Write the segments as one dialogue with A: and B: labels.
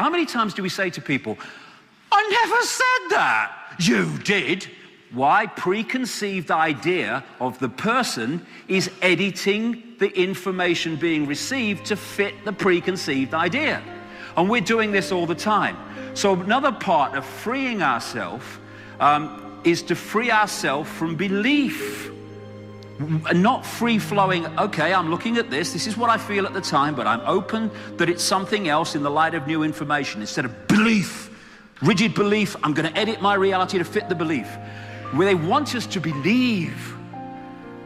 A: How many times do we say to people, I never said that. You did. Why? Preconceived idea of the person is editing the information being received to fit the preconceived idea. And we're doing this all the time. So another part of freeing ourselves is to free ourselves from belief. Not free-flowing, okay, I'm looking at this is what I feel at the time, but I'm open that it's something else in the light of new information. Instead of belief, rigid belief, I'm going to edit my reality to fit the belief. Where they want us to believe.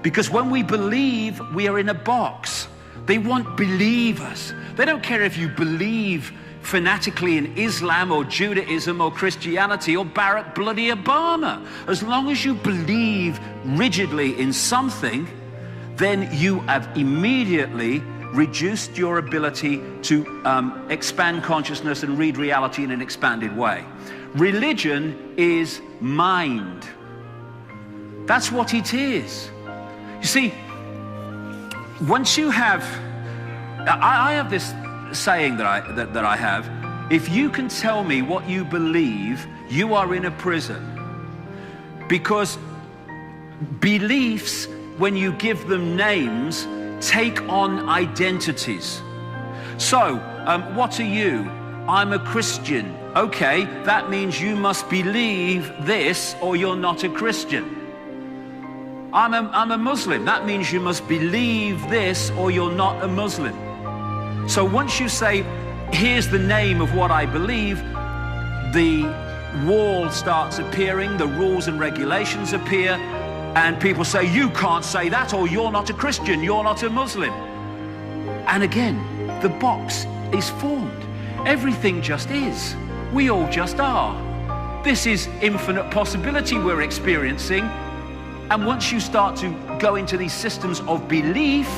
A: Because when we believe, we are in a box. They want believers. They don't care if you believe fanatically in Islam or Judaism or Christianity or Barack bloody Obama. As long as you believe rigidly in something, then you have immediately reduced your ability to expand consciousness and read reality in an expanded way. Religion is mind. That's what it is. You see, once you have, I have this saying that I have, if you can tell me what you believe, you are in a prison. Because beliefs, when you give them names, take on identities. So, what are you? I'm a Christian. Okay, that means you must believe this or you're not a Christian. I'm a Muslim. That means you must believe this or you're not a Muslim. So once you say, here's the name of what I believe, the wall starts appearing, the rules and regulations appear, and people say, you can't say that, or you're not a Christian, you're not a Muslim. And again, the box is formed. Everything just is. We all just are. This is infinite possibility we're experiencing. And once you start to go into these systems of belief,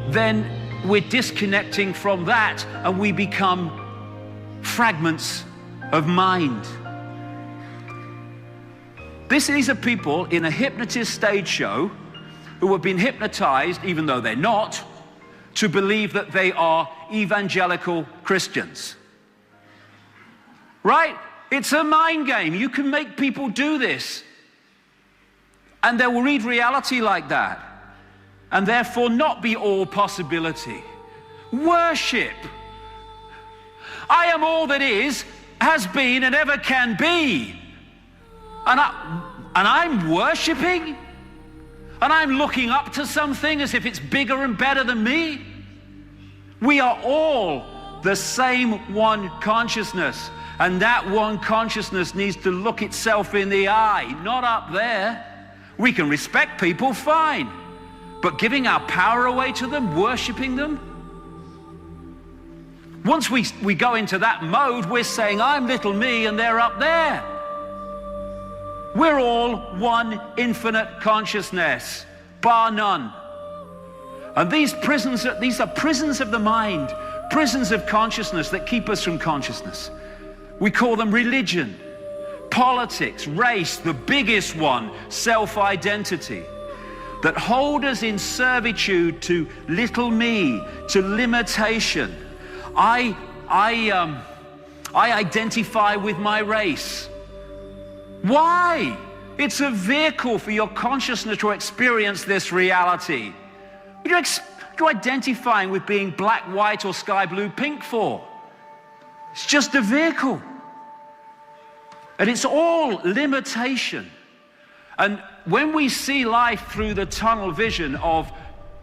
A: then we're disconnecting from that and we become fragments of mind. These are people in a hypnotist stage show who have been hypnotized, even though they're not, to believe that they are evangelical Christians. Right? It's a mind game. You can make people do this. And they will read reality like that. And therefore not be all possibility. Worship. I am all that is, has been, and ever can be. And I'm worshiping? And I'm looking up to something as if it's bigger and better than me? We are all the same one consciousness. And that one consciousness needs to look itself in the eye, not up there. We can respect people, fine. But giving our power away to them, worshiping them? Once we go into that mode, we're saying, I'm little me and they're up there. We're all one infinite consciousness, bar none. And these are prisons of the mind, prisons of consciousness that keep us from consciousness. We call them religion, politics, race, the biggest one, self-identity. That hold us in servitude to little me, to limitation. I identify with my race. Why? It's a vehicle for your consciousness to experience this reality. What are you identifying with being black, white, or sky blue, pink for? It's just a vehicle. And it's all limitation. And when we see life through the tunnel vision of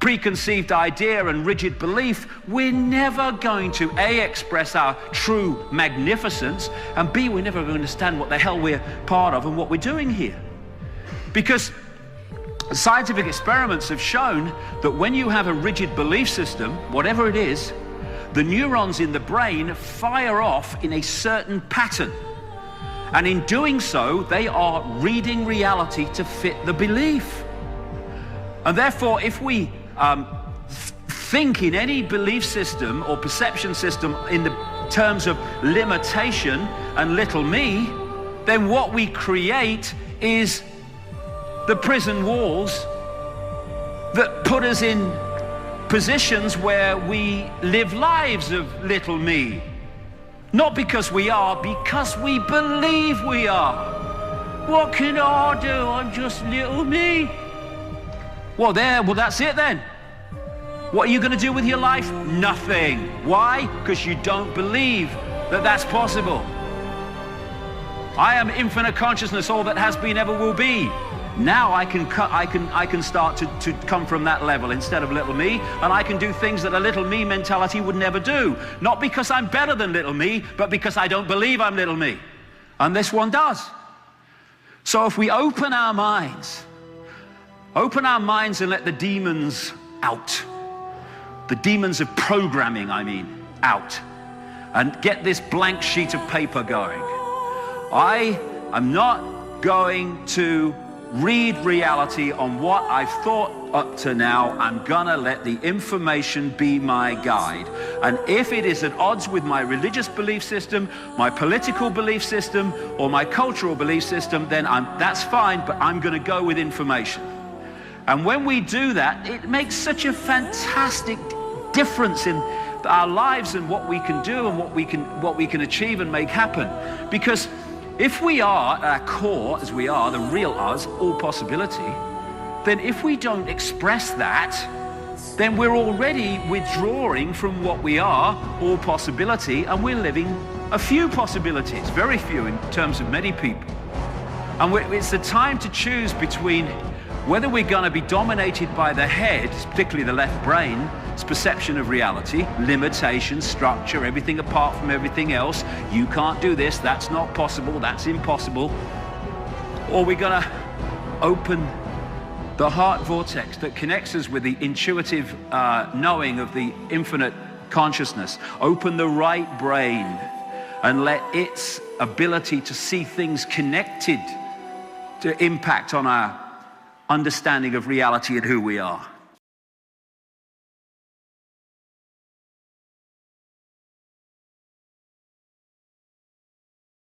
A: preconceived idea and rigid belief, we're never going to A, express our true magnificence, and B, we're never going to understand what the hell we're part of and what we're doing here. Because scientific experiments have shown that when you have a rigid belief system, whatever it is, the neurons in the brain fire off in a certain pattern. And in doing so, they are reading reality to fit the belief. And therefore, if we think in any belief system or perception system in the terms of limitation and little me, then what we create is the prison walls that put us in positions where we live lives of little me. Not because we are, because we believe we are. What can I do? I'm just little me. Well, that's it then. What are you going to do with your life? Nothing. Why? Because you don't believe that that's possible. I am infinite consciousness, all that has been, ever will be. Now I can start to come from that level instead of little me, and I can do things that a little me mentality would never do. Not because I'm better than little me, but because I don't believe I'm little me. And this one does. So if we open our minds and let the demons out, the demons of programming, out, and get this blank sheet of paper going. I am not going to read reality on what I've thought up to now. I'm gonna let the information be my guide. And if it is at odds with my religious belief system, my political belief system, or my cultural belief system, then that's fine, but I'm gonna go with information. And when we do that, it makes such a fantastic difference in our lives and what we can do and what we can achieve and make happen. Because if we are at our core, as we are, the real us, all possibility, then if we don't express that, then we're already withdrawing from what we are, all possibility, and we're living a few possibilities, very few in terms of many people. And it's the time to choose between whether we're going to be dominated by the head, particularly the left brain, its perception of reality, limitation, structure, everything apart from everything else. You can't do this, that's not possible, that's impossible. Or we're going to open the heart vortex that connects us with the intuitive knowing of the infinite consciousness. Open the right brain and let its ability to see things connected to impact on our understanding of reality and who we are.